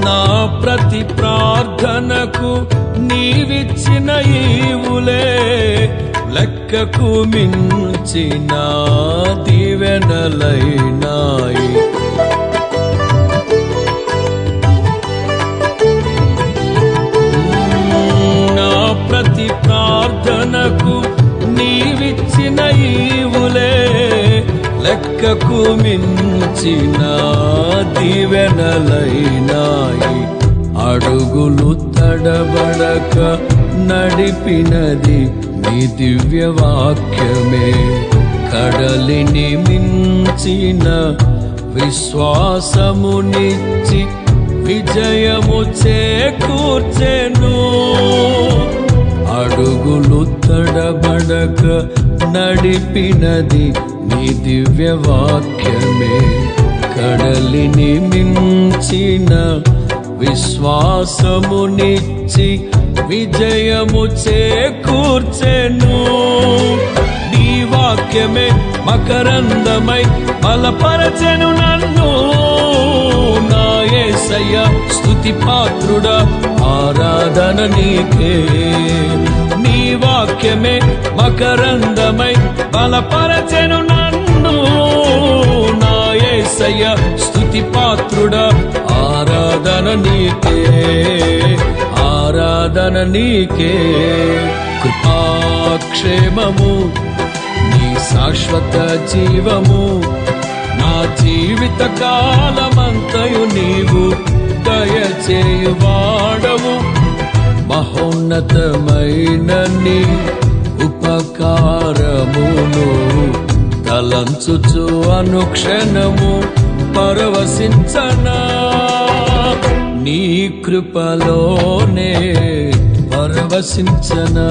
నా ప్రతి ప్రార్థనకు నీవిచ్చిన ఈవులే లెక్కకు మించిన దీవెనలైనాయి. నా ప్రతి ప్రార్థనకు నీవిచ్చిన ఈవులే లెక్కకు మించిన దీవెనలైనాయి. అడుగులు తడబడక నడిపినది నీ దివ్య వాక్యమే. కడలిని మించిన విశ్వాసమునిచ్చి విజయము చేకూర్చెను. అడుగులు తడబడక నడిపినది నీ దివ్య వాక్యమే. కడలిని మించిన విశ్వాసమునిచ్చి విజయము చేకూర్చెను. నీ వాక్యమే మకరందమై బలపరచెను నన్ను. నా యేసయ్య స్తుతి పాత్రుడా, ఆరాధన నీకే. నీ వాక్యమే మకరందమై బలపరచెను నన్ను. నా యేసయ్య స్తుతి పాత్రుడా, ఆరాధన నీకే, ఆరాధన నీకే. కృపాక్షేమము నీ శాశ్వత జీవము, నా జీవిత కాలమంతయు నీవు దయచేయువాడవు. మహోన్నతమైన నీ ఉపకారమును తలంచుచు అనుక్షణము పరవశించనా. నీ కృపలోనే పరవశించనా.